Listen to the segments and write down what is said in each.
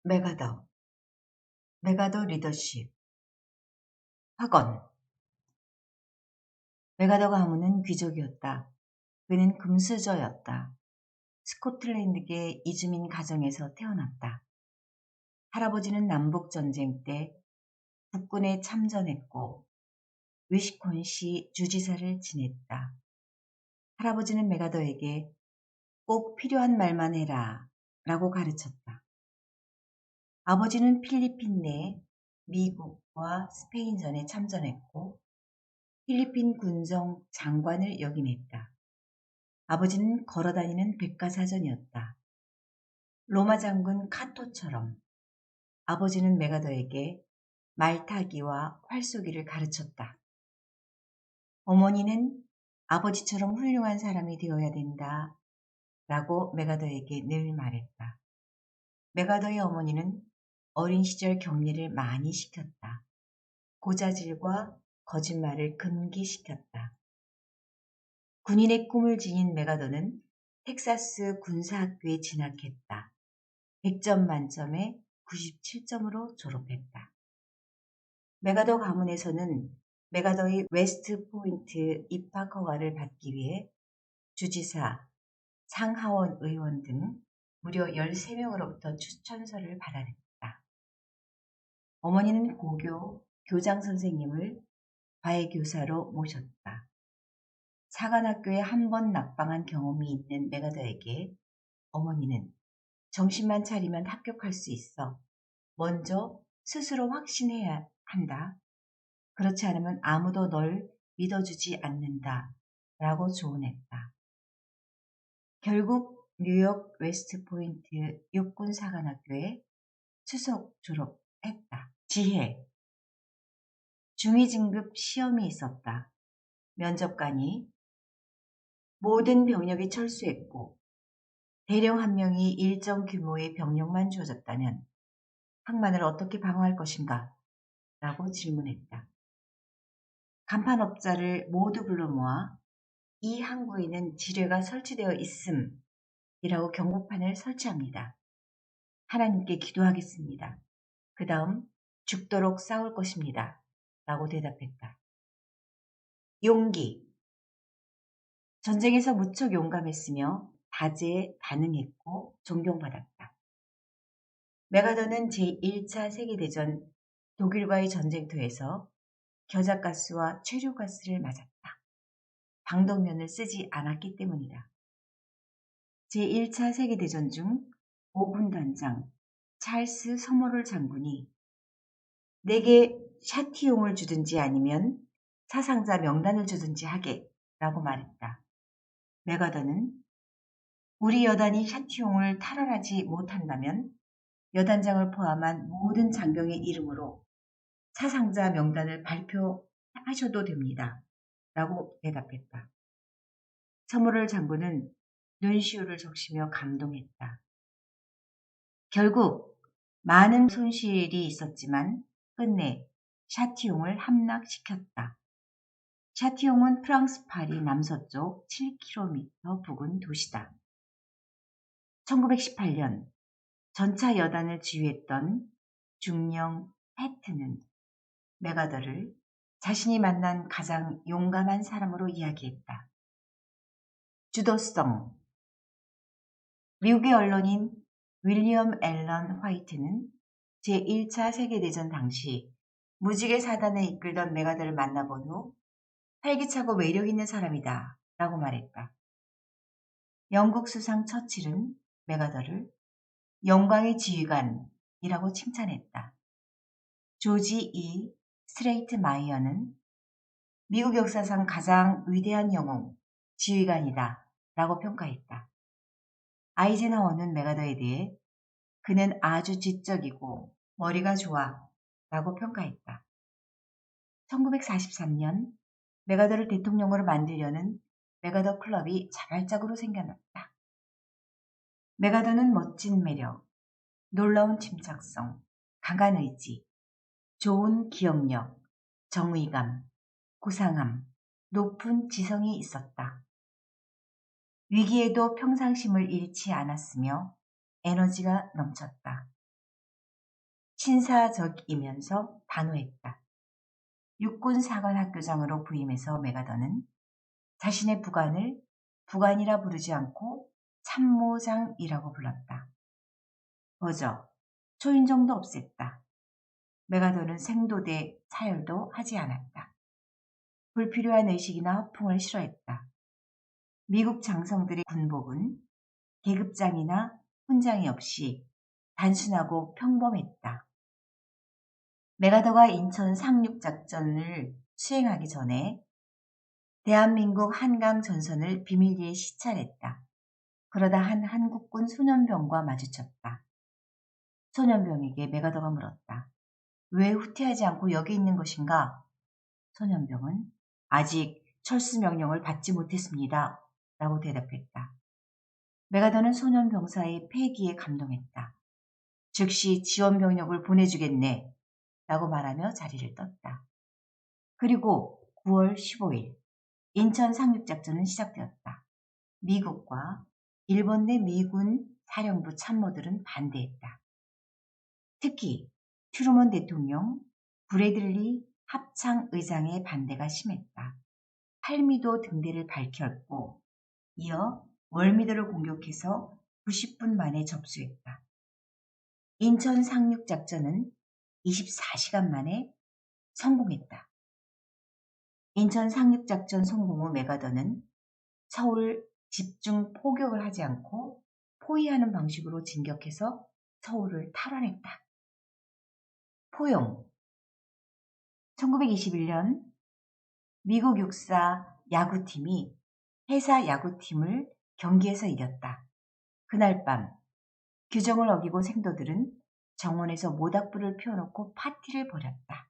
메가더, 메가더 리더십, 확언. 메가더 가문은 귀족이었다. 그는 금수저였다. 스코틀랜드계 이주민 가정에서 태어났다. 할아버지는 남북전쟁 때 국군에 참전했고 위스콘시 주지사를 지냈다. 할아버지는 메가더에게 꼭 필요한 말만 해라 라고 가르쳤다. 아버지는 필리핀 내 미국과 스페인전에 참전했고 필리핀 군정 장관을 역임했다. 아버지는 걸어다니는 백과사전이었다. 로마 장군 카토처럼 아버지는 메가더에게 말타기와 활쏘기를 가르쳤다. 어머니는 아버지처럼 훌륭한 사람이 되어야 된다 라고 메가더에게 늘 말했다. 메가더의 어머니는 어린 시절 격리를 많이 시켰다. 고자질과 거짓말을 금기시켰다. 군인의 꿈을 지닌 메가더는 텍사스 군사학교에 진학했다. 100점 만점에 97점으로 졸업했다. 메가더 가문에서는 메가더의 웨스트 포인트 입학 허가를 받기 위해 주지사, 상하원 의원 등 무려 13명으로부터 추천서를 받아냈다. 어머니는 고교 교장 선생님을 과외교사로 모셨다. 사관학교에 한 번 낙방한 경험이 있는 메가더에게 어머니는 정신만 차리면 합격할 수 있어. 먼저 스스로 확신해야 한다. 그렇지 않으면 아무도 널 믿어주지 않는다. 라고 조언했다. 결국 뉴욕 웨스트포인트 육군사관학교에 수석 졸업했다. 지혜. 중위진급 시험이 있었다. 면접관이 모든 병력이 철수했고 대령 한 명이 일정 규모의 병력만 주어졌다면 항만을 어떻게 방어할 것인가? 라고 질문했다. 간판업자를 모두 불러 모아 이 항구에는 지뢰가 설치되어 있음 이라고 경고판을 설치합니다. 하나님께 기도하겠습니다. 그 다음 죽도록 싸울 것입니다. 라고 대답했다. 용기. 전쟁에서 무척 용감했으며 다재에 다능했고 존경받았다. 메가더는 제1차 세계대전 독일과의 전쟁터에서 겨자가스와 최루가스를 맞았다. 방독면을 쓰지 않았기 때문이다. 제1차 세계대전 중 5군 단장 찰스 서머럴 장군이 내게 샤티용을 주든지 아니면 사상자 명단을 주든지 하게 라고 말했다. 메가더는 우리 여단이 샤티용을 탈환하지 못한다면 여단장을 포함한 모든 장병의 이름으로 사상자 명단을 발표하셔도 됩니다. 라고 대답했다. 서머럴 장군은 눈시울을 적시며 감동했다. 결국 많은 손실이 있었지만 끝내 샤티용을 함락시켰다. 샤티용은 프랑스 파리 남서쪽 7km 부근 도시다. 1918년 전차 여단을 지휘했던 중령 패트는 메가더를 자신이 만난 가장 용감한 사람으로 이야기했다. 주도성. 미국의 언론인 윌리엄 앨런 화이트는 제1차 세계대전 당시 무지개 사단을 이끌던 메가더를 만나본 후 활기차고 매력 있는 사람이다 라고 말했다. 영국 수상 처칠은 메가더를 영광의 지휘관이라고 칭찬했다. 조지 E. 스트레이트 마이어는 미국 역사상 가장 위대한 영웅, 지휘관이다 라고 평가했다. 아이젠하워는 메가더에 대해 그는 아주 지적이고 머리가 좋아 라고 평가했다. 1943년 메가더를 대통령으로 만들려는 메가더 클럽이 자발적으로 생겨났다. 메가더는 멋진 매력, 놀라운 침착성, 강한 의지, 좋은 기억력, 정의감, 고상함, 높은 지성이 있었다. 위기에도 평상심을 잃지 않았으며 에너지가 넘쳤다. 신사적이면서 단호했다. 육군사관학교장으로 부임해서 메가더는 자신의 부관을 부관이라 부르지 않고 참모장이라고 불렀다. 버저 초인종도 없앴다. 메가더는 생도대 사열도 하지 않았다. 불필요한 의식이나 허풍을 싫어했다. 미국 장성들의 군복은 계급장이나 훈장이 없이 단순하고 평범했다. 메가더가 인천 상륙작전을 수행하기 전에 대한민국 한강 전선을 비밀리에 시찰했다. 그러다 한 한국군 소년병과 마주쳤다. 소년병에게 메가더가 물었다. 왜 후퇴하지 않고 여기 있는 것인가? 소년병은 아직 철수 명령을 받지 못했습니다. 라고 대답했다. 메가더는 소년병사의 패기에 감동했다. 즉시 지원병력을 보내주겠네. 라고 말하며 자리를 떴다. 그리고 9월 15일 인천 상륙작전은 시작되었다. 미국과 일본 내 미군 사령부 참모들은 반대했다. 특히 트루먼 대통령, 브래들리 합창의장의 반대가 심했다. 팔미도 등대를 밝혔고 이어 월미도를 공격해서 90분 만에 접수했다. 인천 상륙작전은 24시간 만에 성공했다. 인천 상륙작전 성공 후 메가더는 서울 집중 포격을 하지 않고 포위하는 방식으로 진격해서 서울을 탈환했다. 포용 1921년 미국 육사 야구팀이 해사 야구팀을 경기에서 이겼다. 그날 밤 규정을 어기고 생도들은 정원에서 모닥불을 피워놓고 파티를 벌였다.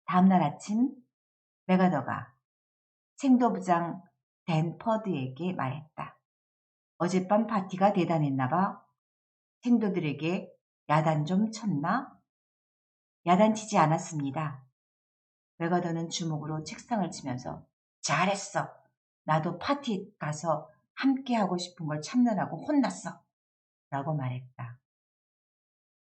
다음날 아침 메가더가 생도부장 댄 퍼드에게 말했다. 어젯밤 파티가 대단했나봐. 생도들에게 야단 좀 쳤나? 야단치지 않았습니다. 메가더는 주먹으로 책상을 치면서 잘했어. 나도 파티 가서 함께 하고 싶은 걸 참느라고 혼났어. 라고 말했다.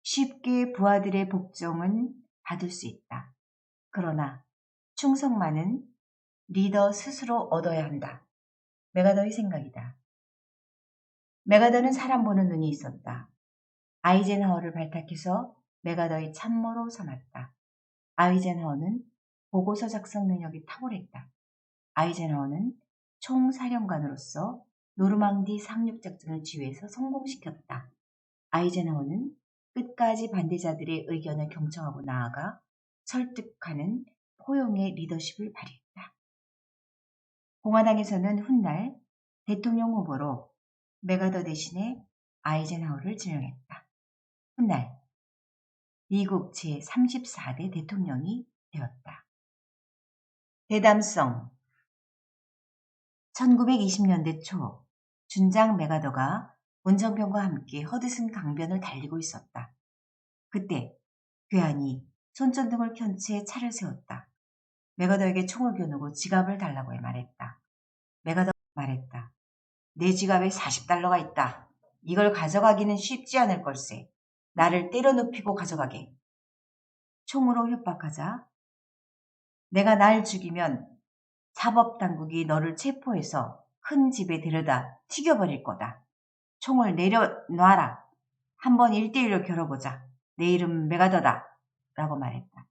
쉽게 부하들의 복종은 받을 수 있다. 그러나 충성만은 리더 스스로 얻어야 한다. 메가더의 생각이다. 메가더는 사람 보는 눈이 있었다. 아이젠하워를 발탁해서 메가더의 참모로 삼았다. 아이젠하워는 보고서 작성 능력이 탁월했다. 아이젠하워는 총사령관으로서 노르망디 상륙작전을 지휘해서 성공시켰다. 아이젠하워는 끝까지 반대자들의 의견을 경청하고 나아가 설득하는 포용의 리더십을 발휘했다. 공화당에서는 훗날 대통령 후보로 메가더 대신에 아이젠하워를 지명했다. 훗날 미국 제34대 대통령이 되었다. 대담성 1920년대 초 준장 메가더가 운전병과 함께 허드슨 강변을 달리고 있었다. 그때 괴한이 손전등을 켠 채 차를 세웠다. 메가더에게 총을 겨누고 지갑을 달라고 말했다. 메가더가 말했다. 내 지갑에 $40가 있다. 이걸 가져가기는 쉽지 않을 걸세. 나를 때려눕히고 가져가게. 총으로 협박하자 내가 날 죽이면 사법당국이 너를 체포해서 큰 집에 데려다 튀겨버릴 거다. 총을 내려놔라. 한번 1대1로 겨뤄보자. 내 이름 메가더다. 라고 말했다.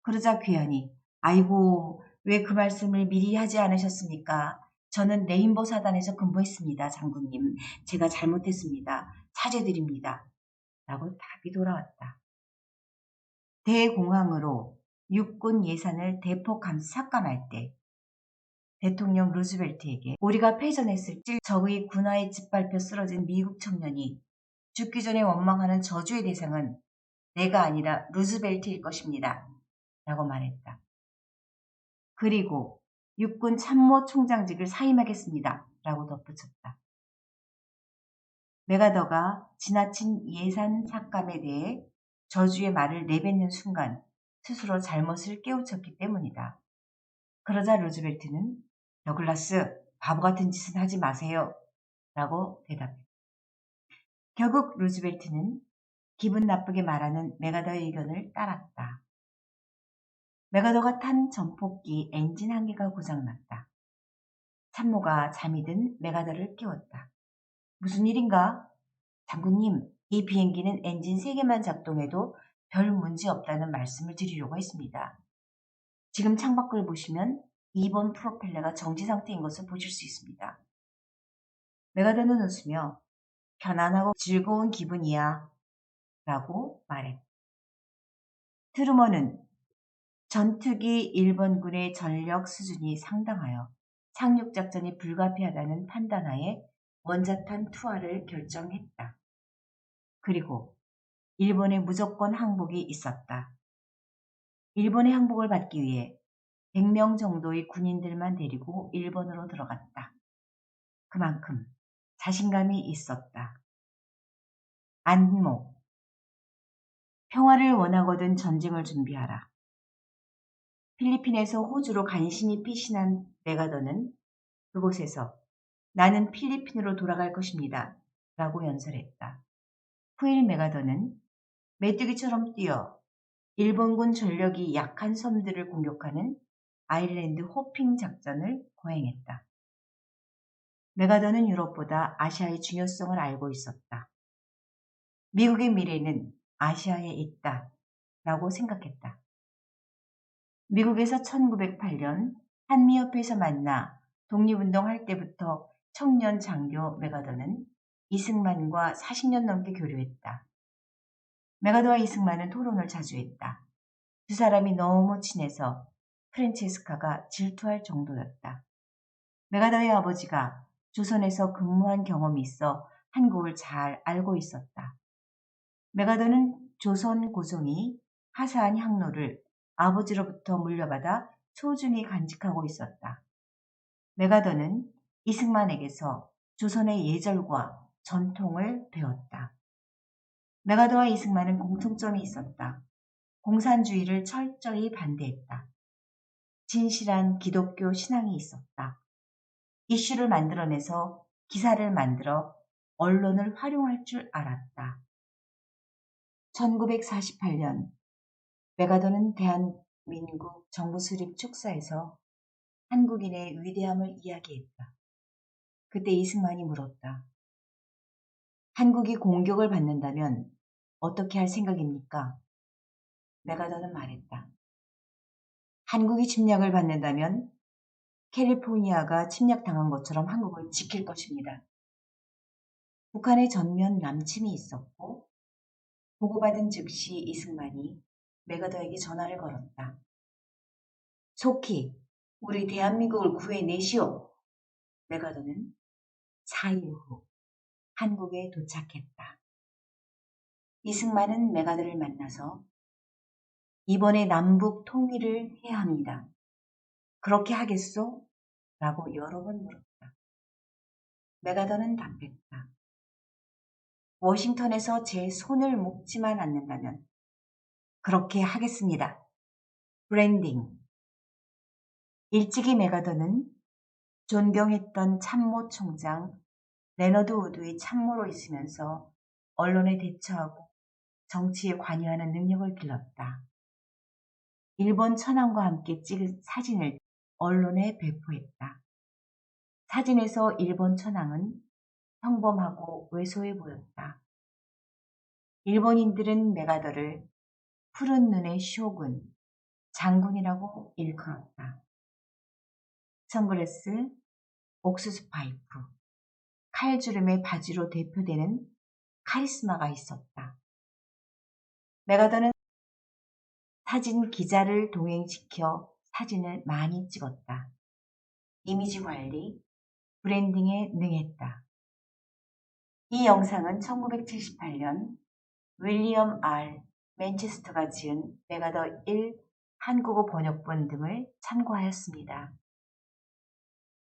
그러자 괴한이 아이고 왜 그 말씀을 미리 하지 않으셨습니까? 저는 레인보 사단에서 근무했습니다. 장군님. 제가 잘못했습니다. 사죄드립니다. 라고 답이 돌아왔다. 대공황으로 육군 예산을 대폭 삭감할 때 대통령 루즈벨트에게 우리가 패전했을 때 적의 군화에 짓밟혀 쓰러진 미국 청년이 죽기 전에 원망하는 저주의 대상은 내가 아니라 루즈벨트일 것입니다. 라고 말했다. 그리고 육군 참모총장직을 사임하겠습니다. 라고 덧붙였다. 메가더가 지나친 예산 삭감에 대해 저주의 말을 내뱉는 순간 스스로 잘못을 깨우쳤기 때문이다. 그러자 루즈벨트는 더글라스, 바보 같은 짓은 하지 마세요. 라고 대답했다. 결국 루즈벨트는 기분 나쁘게 말하는 메가더의 의견을 따랐다. 메가더가 탄 전폭기 엔진 한 개가 고장났다. 참모가 잠이 든 메가더를 깨웠다. 무슨 일인가? 장군님, 이 비행기는 엔진 3개만 작동해도 별 문제 없다는 말씀을 드리려고 했습니다. 지금 창밖을 보시면 2번 프로펠러가 정지 상태인 것을 보실 수 있습니다. 메가더는 웃으며 편안하고 즐거운 기분이야 라고 말했다. 트루먼은 전투기 1번군의 전력 수준이 상당하여 상륙작전이 불가피하다는 판단하에 원자탄 투하를 결정했다. 그리고 일본에 무조건 항복이 있었다. 일본의 항복을 받기 위해 100명 정도의 군인들만 데리고 일본으로 들어갔다. 그만큼 자신감이 있었다. 안목. 평화를 원하거든 전쟁을 준비하라. 필리핀에서 호주로 간신히 피신한 메가더는 그곳에서 나는 필리핀으로 돌아갈 것입니다. 라고 연설했다. 후일 메가더는 메뚜기처럼 뛰어 일본군 전력이 약한 섬들을 공격하는 아일랜드 호핑 작전을 거행했다. 메가더는 유럽보다 아시아의 중요성을 알고 있었다. 미국의 미래는 아시아에 있다 라고 생각했다. 미국에서 1908년 한미협회에서 만나 독립운동할 때부터 청년 장교 메가더는 이승만과 40년 넘게 교류했다. 메가더와 이승만은 토론을 자주 했다. 두 사람이 너무 친해서 프란체스카가 질투할 정도였다. 메가더의 아버지가 조선에서 근무한 경험이 있어 한국을 잘 알고 있었다. 메가더는 조선 고종이 하사한 향로를 아버지로부터 물려받아 소중히 간직하고 있었다. 메가더는 이승만에게서 조선의 예절과 전통을 배웠다. 메가더와 이승만은 공통점이 있었다. 공산주의를 철저히 반대했다. 진실한 기독교 신앙이 있었다. 이슈를 만들어내서 기사를 만들어 언론을 활용할 줄 알았다. 1948년 메가더는 대한민국 정부 수립 축사에서 한국인의 위대함을 이야기했다. 그때 이승만이 물었다. 한국이 공격을 받는다면 어떻게 할 생각입니까? 메가더는 말했다. 한국이 침략을 받는다면 캘리포니아가 침략당한 것처럼 한국을 지킬 것입니다. 북한의 전면 남침이 있었고 보고받은 즉시 이승만이 메가더에게 전화를 걸었다. 속히 우리 대한민국을 구해내시오. 메가더는 4일 후 한국에 도착했다. 이승만은 메가더를 만나서 이번에 남북 통일을 해야 합니다. 그렇게 하겠소? 라고 여러 번 물었다. 메가더는 답했다. 워싱턴에서 제 손을 묶지만 않는다면 그렇게 하겠습니다. 브랜딩. 일찍이 메가더는 존경했던 참모총장 레너드 우드의 참모로 있으면서 언론에 대처하고 정치에 관여하는 능력을 길렀다. 일본 천황과 함께 찍은 사진을 언론에 배포했다. 사진에서 일본 천황은 평범하고 왜소해 보였다. 일본인들은 메가더를 푸른 눈의 쇼군, 장군이라고 일컬었다. 선글라스, 옥수수 파이프, 칼주름의 바지로 대표되는 카리스마가 있었다. 메가더는 사진 기자를 동행시켜 사진을 많이 찍었다. 이미지 관리, 브랜딩에 능했다. 이 영상은 1978년 윌리엄 R. 맨체스터가 지은 메가더 1 한국어 번역본 등을 참고하였습니다.